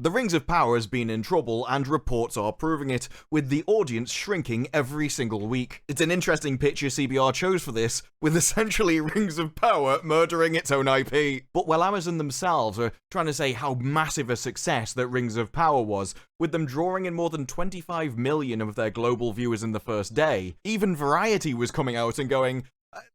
The Rings of Power has been in trouble, and reports are proving it, with the audience shrinking every single week. It's an interesting picture CBR chose for this, with essentially Rings of Power murdering its own IP. But while Amazon themselves are trying to say how massive a success that Rings of Power was, with them drawing in more than 25 million of their global viewers in the first day, even Variety was coming out and going,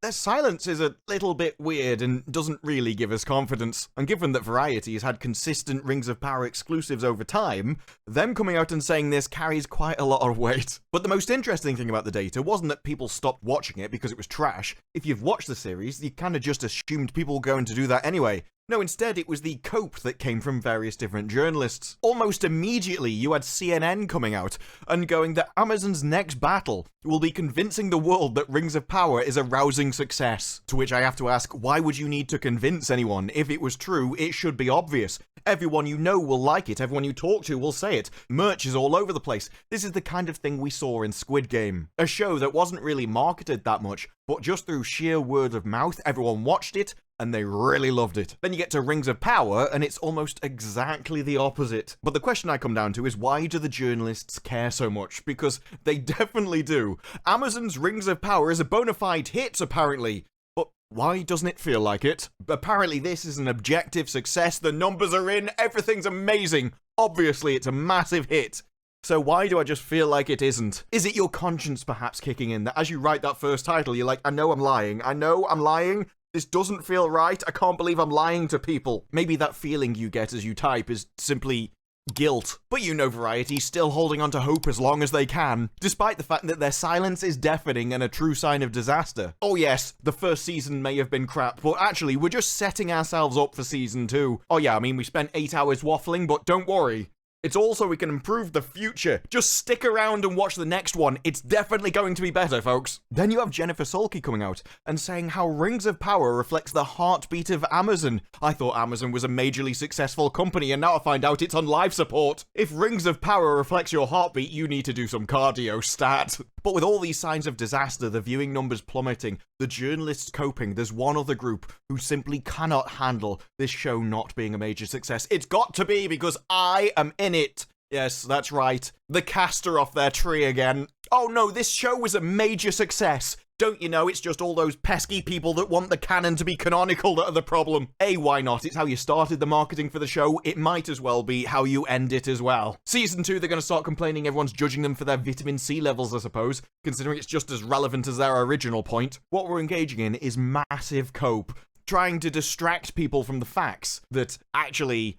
their silence is a little bit weird and doesn't really give us confidence. And given that Variety has had consistent Rings of Power exclusives over time, them coming out and saying this carries quite a lot of weight. But the most interesting thing about the data wasn't that people stopped watching it because it was trash. If you've watched the series, you kind of just assumed people were going to do that anyway. No, instead it was the cope that came from various different journalists. Almost immediately you had CNN coming out and going that Amazon's next battle will be convincing the world that Rings of Power is a rousing success. To which I have to ask, why would you need to convince anyone? If it was true, it should be obvious. Everyone you know will like it, everyone you talk to will say it. Merch is all over the place. This is the kind of thing we saw in Squid Game. A show that wasn't really marketed that much, but just through sheer word of mouth, everyone watched it, and they really loved it. Then you get to Rings of Power, and it's almost exactly the opposite. But the question I come down to is, why do the journalists care so much? Because they definitely do. Amazon's Rings of Power is a bona fide hit, apparently. But why doesn't it feel like it? Apparently this is an objective success, the numbers are in, everything's amazing. Obviously it's a massive hit. So why do I just feel like it isn't? Is it your conscience perhaps kicking in, that as you write that first title, you're like, I know I'm lying, this doesn't feel right, I can't believe I'm lying to people. Maybe that feeling you get as you type is simply guilt. But you know Variety's still holding on to hope as long as they can, despite the fact that their silence is deafening and a true sign of disaster. Oh yes, the first season may have been crap, but actually we're just setting ourselves up for season 2. Oh yeah, I mean we spent 8 hours waffling, but don't worry. It's also we can improve the future. Just stick around and watch the next one. It's definitely going to be better, folks. Then you have Jennifer Sulky coming out and saying how Rings of Power reflects the heartbeat of Amazon. I thought Amazon was a majorly successful company, and now I find out it's on life support. If Rings of Power reflects your heartbeat, you need to do some cardio, stat. But with all these signs of disaster, the viewing numbers plummeting, the journalists coping, there's one other group who simply cannot handle this show not being a major success. It's got to be, because I am in it. Yes, that's right. The cast are off their tree again. Oh no, this show was a major success. Don't you know, it's just all those pesky people that want the canon to be canonical that are the problem. A, why not? It's how you started the marketing for the show. It might as well be how you end it as well. Season 2, they're going to start complaining everyone's judging them for their vitamin C levels, I suppose, considering it's just as relevant as their original point. What we're engaging in is massive cope, trying to distract people from the facts that actually,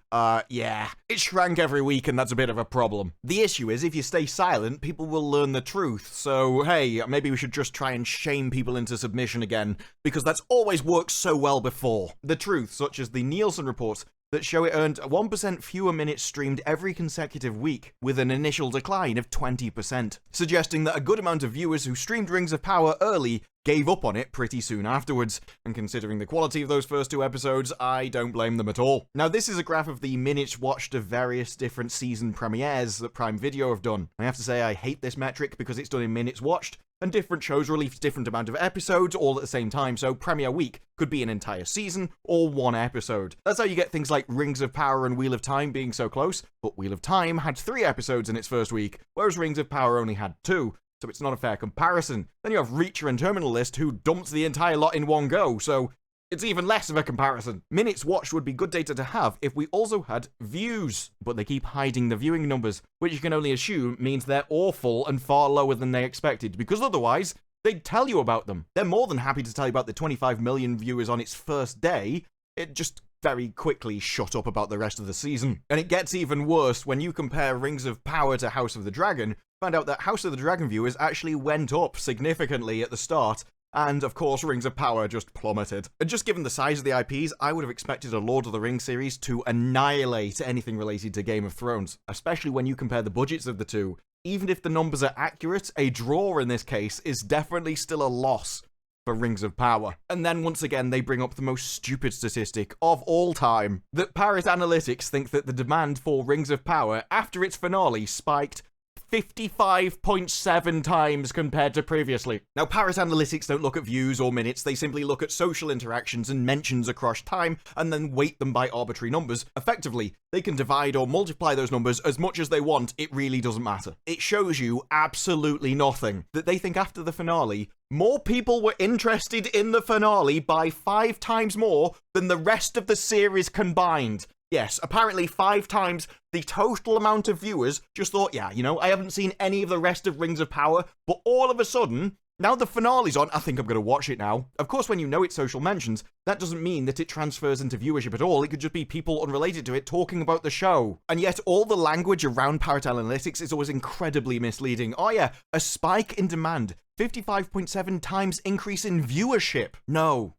yeah, it shrank every week and that's a bit of a problem. The issue is, if you stay silent, people will learn the truth. So, hey, maybe we should just try and shame people into submission again, because that's always worked so well before. The truth, such as the Nielsen reports, that show it earned 1% fewer minutes streamed every consecutive week, with an initial decline of 20%, suggesting that a good amount of viewers who streamed Rings of Power early gave up on it pretty soon afterwards, and considering the quality of those first 2 episodes, I don't blame them at all. Now this is a graph of the minutes watched of various different season premieres that Prime Video have done. I have to say I hate this metric because it's done in minutes watched, and different shows release different amount of episodes all at the same time, so premiere week could be an entire season or 1 episode. That's how you get things like Rings of Power and Wheel of Time being so close, but Wheel of Time had 3 episodes in its first week, whereas Rings of Power only had 2. So it's not a fair comparison. Then you have Reacher and Terminal List, who dumped the entire lot in one go, so it's even less of a comparison. Minutes watched would be good data to have if we also had views, but they keep hiding the viewing numbers, which you can only assume means they're awful and far lower than they expected, because otherwise they'd tell you about them. They're more than happy to tell you about the 25 million viewers on its first day. It just very quickly shut up about the rest of the season. And it gets even worse when you compare Rings of Power to House of the Dragon. Find out that House of the Dragon viewers actually went up significantly at the start, and of course Rings of Power just plummeted. And just given the size of the IPs, I would have expected a Lord of the Rings series to annihilate anything related to Game of Thrones, especially when you compare the budgets of the two. Even if the numbers are accurate, a draw in this case is definitely still a loss for Rings of Power. And then once again they bring up the most stupid statistic of all time, that Paris Analytics think that the demand for Rings of Power after its finale spiked 55.7 times compared to previously. Now, Parrot Analytics don't look at views or minutes, they simply look at social interactions and mentions across time and then weight them by arbitrary numbers. Effectively, they can divide or multiply those numbers as much as they want, it really doesn't matter. It shows you absolutely nothing. That they think after the finale, more people were interested in the finale by 5 times more than the rest of the series combined. Yes, apparently 5 times the total amount of viewers just thought, yeah, you know, I haven't seen any of the rest of Rings of Power, but all of a sudden, now the finale's on, I think I'm going to watch it now. Of course, when you know it's social mentions, that doesn't mean that it transfers into viewership at all. It could just be people unrelated to it talking about the show. And yet, all the language around Parrot Analytics is always incredibly misleading. Oh yeah, a spike in demand. 55.7 times increase in viewership. No,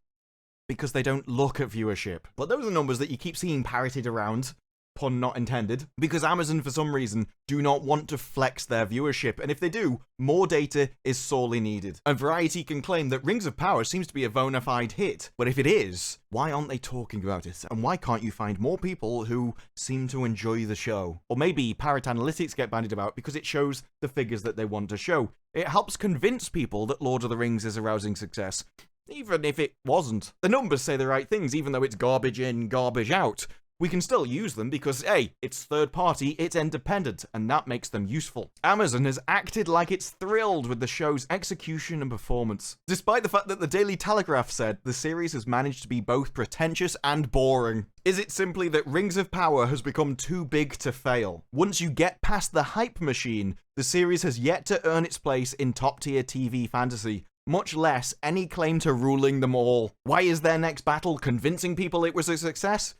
because they don't look at viewership. But those are numbers that you keep seeing parroted around. Pun not intended, because Amazon for some reason do not want to flex their viewership, and if they do, more data is sorely needed. And Variety can claim that Rings of Power seems to be a bona fide hit, but if it is, why aren't they talking about it? And why can't you find more people who seem to enjoy the show? Or maybe Parrot Analytics get bandied about because it shows the figures that they want to show. It helps convince people that Lord of the Rings is a rousing success, even if it wasn't. The numbers say the right things, even though it's garbage in, garbage out. We can still use them because, hey, it's third party, it's independent, and that makes them useful. Amazon has acted like it's thrilled with the show's execution and performance, despite the fact that the Daily Telegraph said the series has managed to be both pretentious and boring. Is it simply that Rings of Power has become too big to fail? Once you get past the hype machine, the series has yet to earn its place in top-tier TV fantasy, much less any claim to ruling them all. Why is their next battle convincing people it was a success?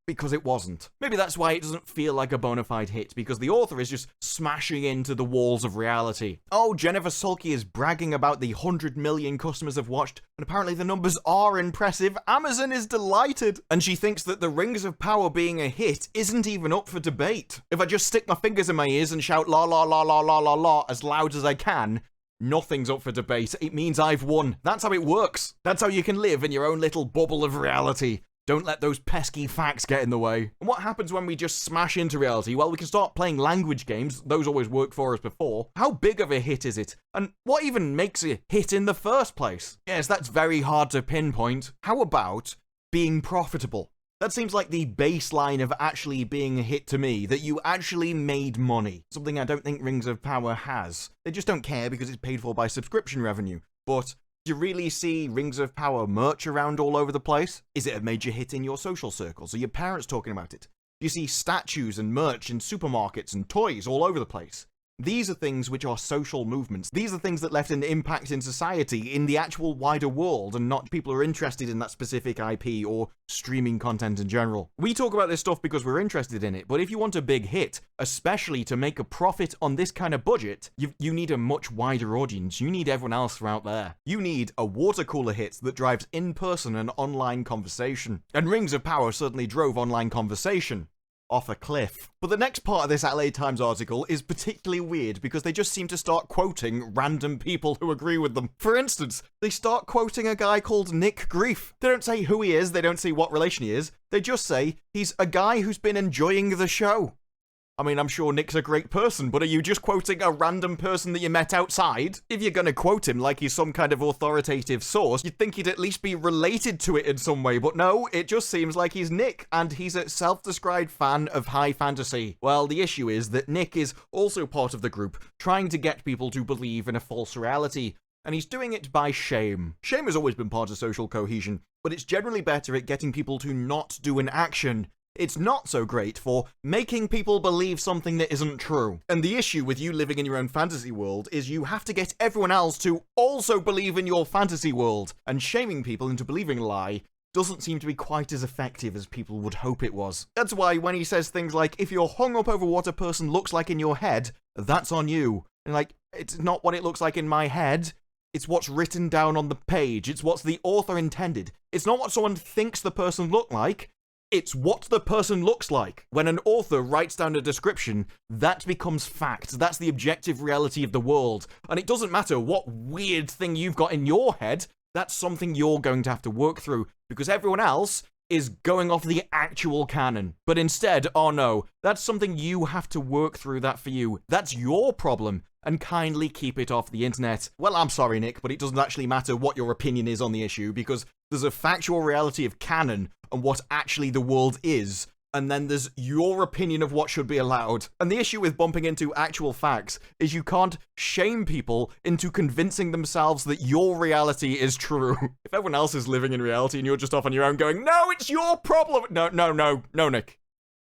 Because it wasn't. Maybe that's why it doesn't feel like a bona fide hit, because the author is just smashing into the walls of reality. Oh, Jennifer Sulky is bragging about the 100 million customers have watched, and apparently the numbers are impressive. Amazon is delighted. And she thinks that the Rings of Power being a hit isn't even up for debate. If I just stick my fingers in my ears and shout la la la la la la la as loud as I can, nothing's up for debate. It means I've won. That's how it works. That's how you can live in your own little bubble of reality. Don't let those pesky facts get in the way. And what happens when we just smash into reality? Well, we can start playing language games. Those always worked for us before. How big of a hit is it? And what even makes a hit in the first place? Yes, that's very hard to pinpoint. How about being profitable? That seems like the baseline of actually being a hit to me, that you actually made money. Something I don't think Rings of Power has. They just don't care because it's paid for by subscription revenue. But do you really see Rings of Power merch around all over the place? Is it a major hit in your social circles? Are your parents talking about it? Do you see statues and merch in supermarkets and toys all over the place? These are things which are social movements. These are things that left an impact in society, in the actual wider world, and not people who are interested in that specific IP or streaming content in general. We talk about this stuff because we're interested in it, but if you want a big hit, especially to make a profit on this kind of budget, you need a much wider audience. You need everyone else out there. You need a water cooler hit that drives in-person and online conversation. And Rings of Power certainly drove online conversation off a cliff. But the next part of this LA Times article is particularly weird because they just seem to start quoting random people who agree with them. For instance, they start quoting a guy called Nick Grief. They don't say who he is, they don't say what relation he is, they just say he's a guy who's been enjoying the show. I mean, I'm sure Nick's a great person, but are you just quoting a random person that you met outside? If you're gonna quote him like he's some kind of authoritative source, you'd think he'd at least be related to it in some way, but no, it just seems like he's Nick, and he's a self-described fan of high fantasy. Well, the issue is that Nick is also part of the group, trying to get people to believe in a false reality, and he's doing it by shame. Shame has always been part of social cohesion, but it's generally better at getting people to not do an action. It's not so great for making people believe something that isn't true. And the issue with you living in your own fantasy world is you have to get everyone else to also believe in your fantasy world. And shaming people into believing a lie doesn't seem to be quite as effective as people would hope it was. That's why when he says things like, if you're hung up over what a person looks like in your head, that's on you. And like, it's not what it looks like in my head. It's what's written down on the page. It's what the author intended. It's not what someone thinks the person looked like. It's what the person looks like. When an author writes down a description, that becomes fact. That's the objective reality of the world. And it doesn't matter what weird thing you've got in your head, that's something you're going to have to work through, because everyone else is going off the actual canon. But instead, oh no, that's something you have to work through that for you. That's your problem. And kindly keep it off the internet. Well, I'm sorry, Nick, but it doesn't actually matter what your opinion is on the issue, because there's a factual reality of canon and what actually the world is, and then there's your opinion of what should be allowed. And the issue with bumping into actual facts is you can't shame people into convincing themselves that your reality is true. If everyone else is living in reality and you're just off on your own going, no, it's your problem. No, Nick.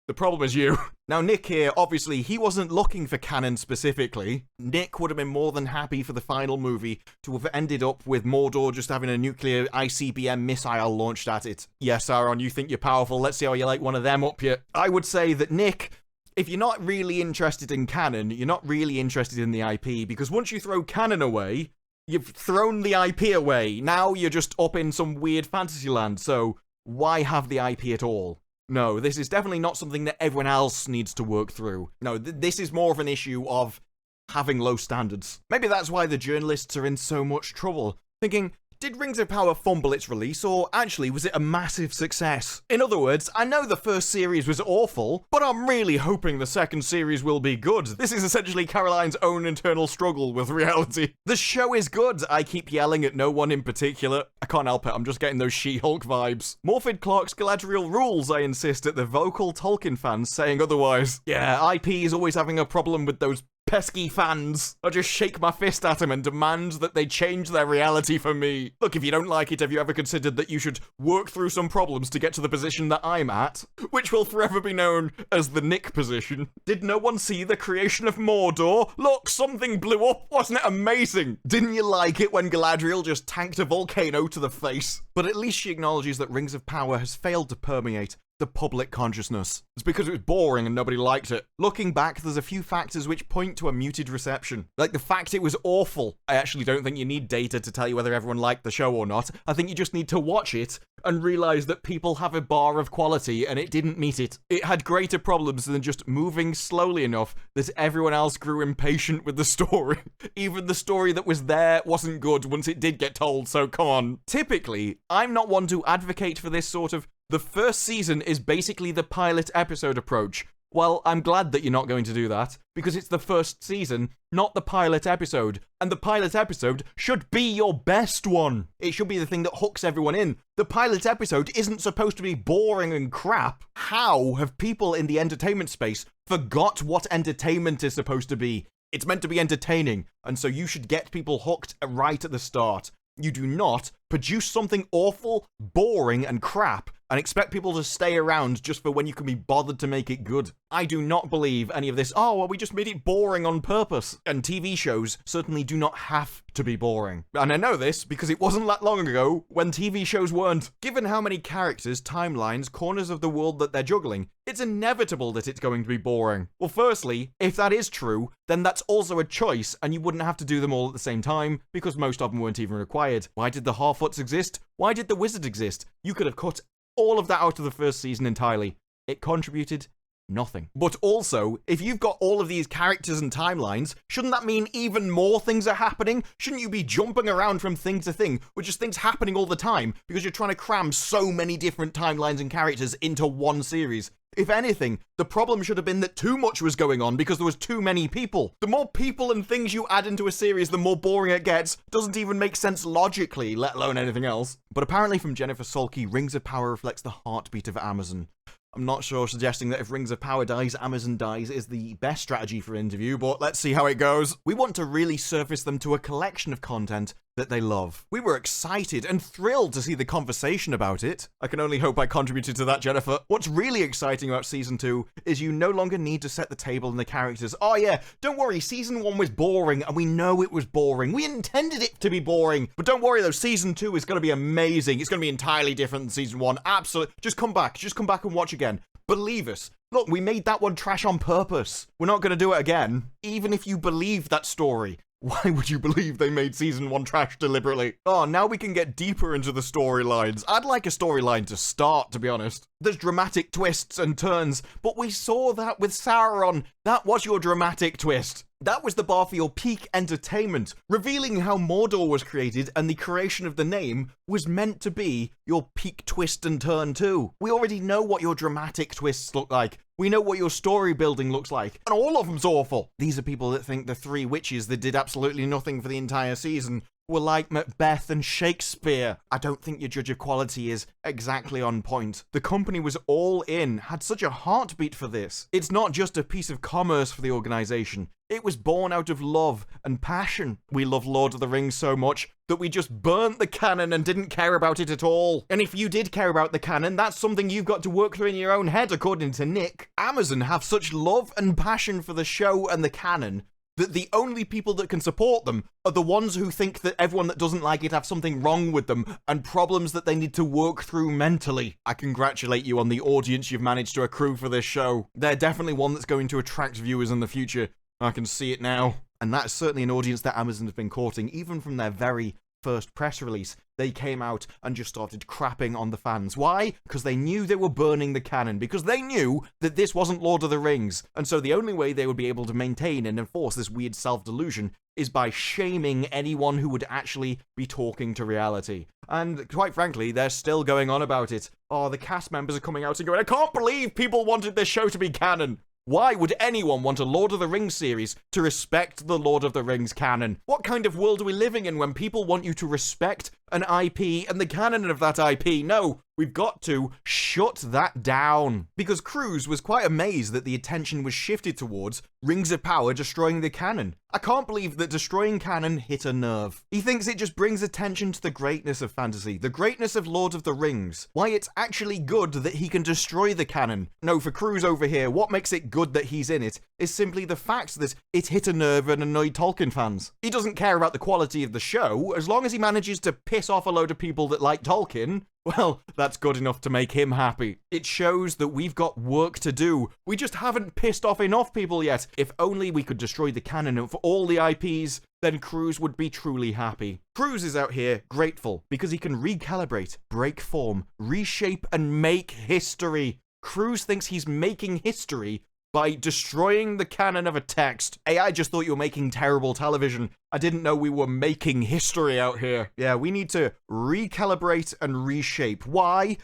The problem is you. Now, Nick here, obviously, he wasn't looking for canon specifically. Nick would have been more than happy for the final movie to have ended up with Mordor just having a nuclear ICBM missile launched at it. Yes, Sauron, you think you're powerful. Let's see how you like one of them up here. I would say that, Nick, if you're not really interested in canon, you're not really interested in the IP, because once you throw canon away, you've thrown the IP away. Now you're just up in some weird fantasy land, so why have the IP at all? No, this is definitely not something that everyone else needs to work through. No, this is more of an issue of having low standards. Maybe that's why the journalists are in so much trouble, thinking, did Rings of Power fumble its release, or actually was it a massive success? In other words, I know the first series was awful, but I'm really hoping the second series will be good. This is essentially Caroline's own internal struggle with reality. The show is good. I keep yelling at no one in particular. I can't help it, I'm just getting those She-Hulk vibes. Morfydd Clark's Galadriel rules, I insist, at the vocal Tolkien fans saying otherwise. Yeah, IP is always having a problem with those pesky fans. I'll just shake my fist at them and demand that they change their reality for me. Look, if you don't like it, have you ever considered that you should work through some problems to get to the position that I'm at? Which will forever be known as the Nick position. Did no one see the creation of Mordor? Look, something blew up. Wasn't it amazing? Didn't you like it when Galadriel just tanked a volcano to the face? But at least she acknowledges that Rings of Power has failed to permeate the public consciousness. It's because it was boring and nobody liked it. Looking back, there's a few factors which point to a muted reception. Like the fact it was awful. I actually don't think you need data to tell you whether everyone liked the show or not. I think you just need to watch it and realize that people have a bar of quality and it didn't meet it. It had greater problems than just moving slowly enough that everyone else grew impatient with the story. Even the story that was there wasn't good once it did get told, so come on. Typically, I'm not one to advocate for this sort of the first season is basically the pilot episode approach. Well, I'm glad that you're not going to do that, because it's the first season, not the pilot episode. And the pilot episode should be your best one. It should be the thing that hooks everyone in. The pilot episode isn't supposed to be boring and crap. How have people in the entertainment space forgot what entertainment is supposed to be? It's meant to be entertaining, and so you should get people hooked right at the start. You do not produce something awful, boring, and crap and expect people to stay around just for when you can be bothered to make it good. I do not believe any of this, oh, well, we just made it boring on purpose. And TV shows certainly do not have to be boring. And I know this because it wasn't that long ago when TV shows weren't. Given how many characters, timelines, corners of the world that they're juggling, it's inevitable that it's going to be boring. Well, firstly, if that is true, then that's also a choice, and you wouldn't have to do them all at the same time, because most of them weren't even required. Why did the Harfoots exist? Why did the Wizard exist? You could have cut all of that out of the first season entirely. It contributed nothing. But also, if you've got all of these characters and timelines, shouldn't that mean even more things are happening? Shouldn't you be jumping around from thing to thing, with just things happening all the time, because you're trying to cram so many different timelines and characters into one series? If anything, the problem should have been that too much was going on because there was too many people. The more people and things you add into a series, the more boring it gets. Doesn't even make sense logically, let alone anything else. But apparently from Jennifer Salke, Rings of Power reflects the heartbeat of Amazon. I'm not sure suggesting that if Rings of Power dies, Amazon dies is the best strategy for an interview, but let's see how it goes. We want to really surface them to a collection of content that they love. We were excited and thrilled to see the conversation about it. I can only hope I contributed to that, Jennifer. What's really exciting about Season 2 is you no longer need to set the table and the characters. Oh yeah, don't worry, Season 1 was boring, and we know it was boring. We intended it to be boring. But don't worry though, Season 2 is going to be amazing. It's going to be entirely different than Season 1. Absolutely. Just come back and watch again. Believe us. Look, we made that one trash on purpose. We're not going to do it again. Even if you believe that story. Why would you believe they made Season 1 trash deliberately? Oh, now we can get deeper into the storylines. I'd like a storyline to start, to be honest. There's dramatic twists and turns, but we saw that with Sauron. That was your dramatic twist. That was the bar for your peak entertainment. Revealing how Mordor was created and the creation of the name was meant to be your peak twist and turn too. We already know what your dramatic twists look like. We know what your story building looks like, and all of them's awful. These are people that think the three witches that did absolutely nothing for the entire season were like Macbeth and Shakespeare. I don't think your judge of quality is exactly on point. The company was all in, had such a heartbeat for this. It's not just a piece of commerce for the organization. It was born out of love and passion. We love Lord of the Rings so much that we just burnt the canon and didn't care about it at all. And if you did care about the canon, that's something you've got to work through in your own head, according to Nick. Amazon have such love and passion for the show and the canon that the only people that can support them are the ones who think that everyone that doesn't like it have something wrong with them and problems that they need to work through mentally. I congratulate you on the audience you've managed to accrue for this show. They're definitely one that's going to attract viewers in the future. I can see it now. And that's certainly an audience that Amazon has been courting, even from their very first press release. They came out and just started crapping on the fans. Why? Because they knew they were burning the canon, because they knew that this wasn't Lord of the Rings. And so the only way they would be able to maintain and enforce this weird self-delusion is by shaming anyone who would actually be talking to reality. And quite frankly, they're still going on about it. Oh, the cast members are coming out and going, I can't believe people wanted this show to be canon. Why would anyone want a Lord of the Rings series to respect the Lord of the Rings canon? What kind of world are we living in when people want you to respect an IP and the canon of that IP? No, we've got to shut that down. Because Cruz was quite amazed that the attention was shifted towards Rings of Power destroying the canon. I can't believe that destroying canon hit a nerve. He thinks it just brings attention to the greatness of fantasy, the greatness of Lord of the Rings. Why it's actually good that he can destroy the canon. No, for Cruz over here, what makes it good that he's in it is simply the fact that it hit a nerve and annoyed Tolkien fans. He doesn't care about the quality of the show, as long as he manages to piss off a load of people that like Tolkien. Well, that's good enough to make him happy. It shows that we've got work to do. We just haven't pissed off enough people yet. If only we could destroy the canon for all the IPs, then Cruz would be truly happy. Cruz is out here grateful because he can recalibrate, break form, reshape, and make history. Cruz thinks he's making history by destroying the canon of a text. Hey, I just thought you were making terrible television. I didn't know we were making history out here. Yeah, we need to recalibrate and reshape. Why?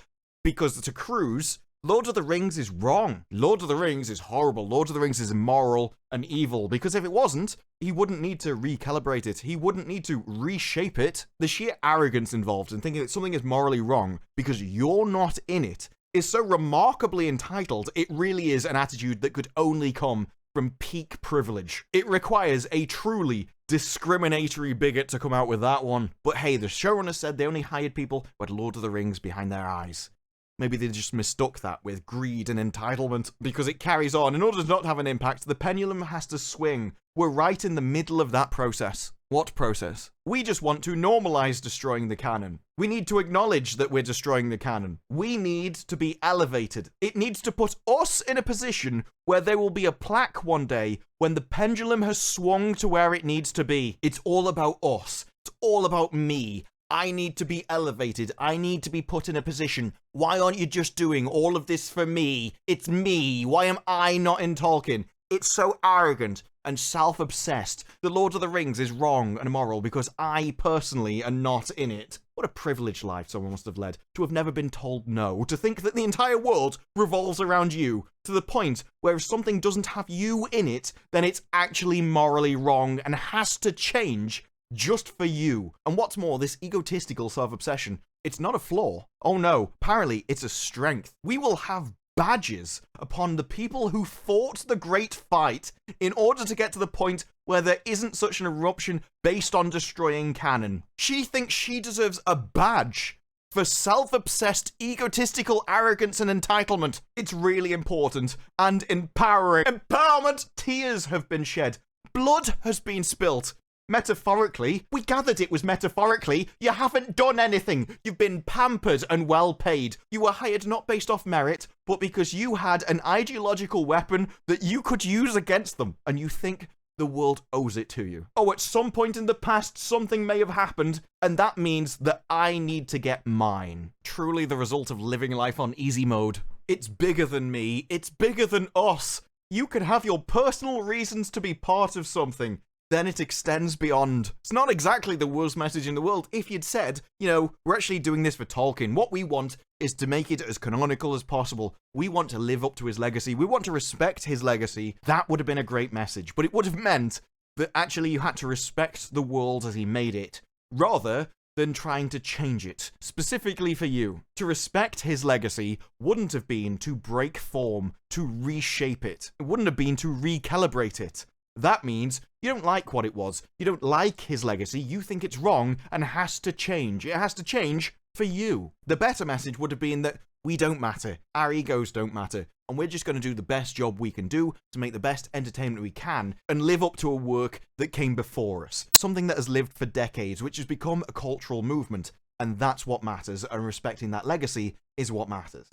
Because to Cruz, Lord of the Rings is wrong. Lord of the Rings is horrible. Lord of the Rings is immoral and evil. Because if it wasn't, he wouldn't need to recalibrate it. He wouldn't need to reshape it. The sheer arrogance involved in thinking that something is morally wrong because you're not in it is so remarkably entitled, it really is an attitude that could only come from peak privilege. It requires a truly discriminatory bigot to come out with that one. But hey, the showrunner said they only hired people who had Lord of the Rings behind their eyes. Maybe they just mistook that with greed and entitlement, because it carries on. In order to not have an impact, the pendulum has to swing. We're right in the middle of that process. What process? We just want to normalize destroying the canon. We need to acknowledge that we're destroying the canon. We need to be elevated. It needs to put us in a position where there will be a plaque one day when the pendulum has swung to where it needs to be. It's all about us. It's all about me. I need to be elevated. I need to be put in a position. Why aren't you just doing all of this for me? It's me. Why am I not in Tolkien? It's so arrogant and self-obsessed. The Lord of the Rings is wrong and immoral because I personally am not in it. What a privileged life someone must have led, to have never been told no, to think that the entire world revolves around you, to the point where if something doesn't have you in it, then it's actually morally wrong and has to change just for you. And what's more, this egotistical self-obsession, it's not a flaw. Oh no, apparently it's a strength. We will have badges upon the people who fought the great fight in order to get to the point where there isn't such an eruption based on destroying canon. She thinks she deserves a badge for self-obsessed, egotistical arrogance and entitlement. It's really important and empowering. Empowerment! Tears have been shed. Blood has been spilt. Metaphorically, we gathered it was metaphorically. You haven't done anything. You've been pampered and well paid. You were hired not based off merit, but because you had an ideological weapon that you could use against them, and you think the world owes it to you. Oh, at some point in the past, something may have happened, and that means that I need to get mine. Truly the result of living life on easy mode. It's bigger than me. It's bigger than us. You can have your personal reasons to be part of something. Then it extends beyond. It's not exactly the worst message in the world if you'd said, we're actually doing this for Tolkien. What we want is to make it as canonical as possible. We want to live up to his legacy. We want to respect his legacy. That would have been a great message. But it would have meant that actually you had to respect the world as he made it, rather than trying to change it, specifically for you. To respect his legacy wouldn't have been to break form, to reshape it. It wouldn't have been to recalibrate it. That means you don't like what it was. You don't like his legacy. You think it's wrong and has to change. It has to change for you. The better message would have been that we don't matter. Our egos don't matter. And we're just going to do the best job we can do to make the best entertainment we can and live up to a work that came before us. Something that has lived for decades, which has become a cultural movement. And that's what matters. And respecting that legacy is what matters.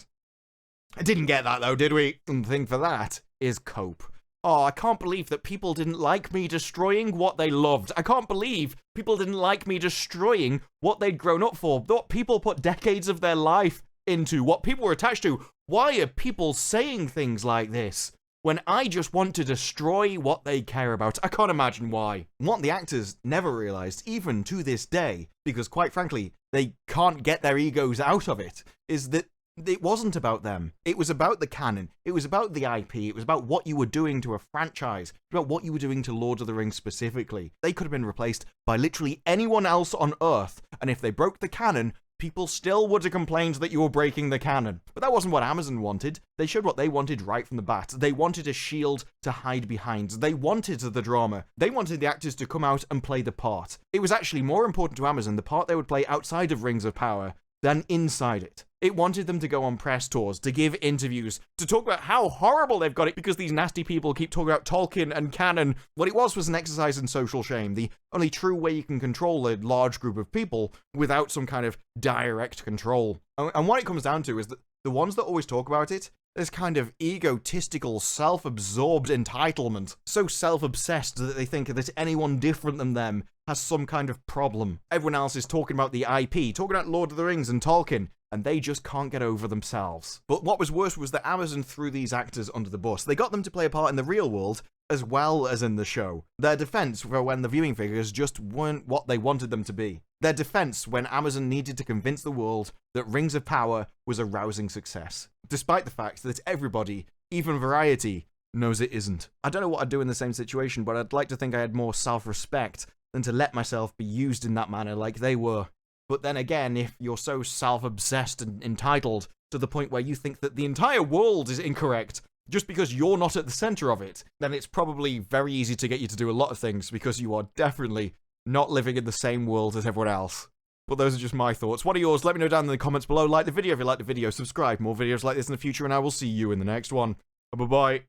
I didn't get that though, did we? And the thing for that is cope. Oh, I can't believe that people didn't like me destroying what they loved. I can't believe people didn't like me destroying what they'd grown up for. What people put decades of their life into, what people were attached to. Why are people saying things like this when I just want to destroy what they care about? I can't imagine why. What the actors never realized, even to this day, because quite frankly, they can't get their egos out of it, is that it wasn't about them. It was about the canon. It was about the IP. It was about what you were doing to a franchise. It was about what you were doing to Lord of the Rings specifically. They could have been replaced by literally anyone else on Earth, and if they broke the canon, people still would have complained that you were breaking the canon. But that wasn't what Amazon wanted. They showed what they wanted right from the bat. They wanted a shield to hide behind. They wanted the drama. They wanted the actors to come out and play the part. It was actually more important to Amazon, the part they would play outside of Rings of Power, than inside it. It wanted them to go on press tours, to give interviews, to talk about how horrible they've got it because these nasty people keep talking about Tolkien and canon. What it was an exercise in social shame, the only true way you can control a large group of people without some kind of direct control. And what it comes down to is that the ones that always talk about it, this kind of egotistical, self-absorbed entitlement, so self-obsessed that they think that anyone different than them has some kind of problem. Everyone else is talking about the IP, talking about Lord of the Rings and Tolkien, and they just can't get over themselves. But what was worse was that Amazon threw these actors under the bus. They got them to play a part in the real world, as well as in the show. Their defense for when the viewing figures just weren't what they wanted them to be. Their defense when Amazon needed to convince the world that Rings of Power was a rousing success, despite the fact that everybody, even Variety, knows it isn't. I don't know what I'd do in the same situation, but I'd like to think I had more self-respect than to let myself be used in that manner like they were. But then again, if you're so self-obsessed and entitled to the point where you think that the entire world is incorrect just because you're not at the center of it, then it's probably very easy to get you to do a lot of things because you are definitely not living in the same world as everyone else. But those are just my thoughts. What are yours? Let me know down in the comments below. Like the video if you like the video. Subscribe. More videos like this in the future, and I will see you in the next one. Bye-bye.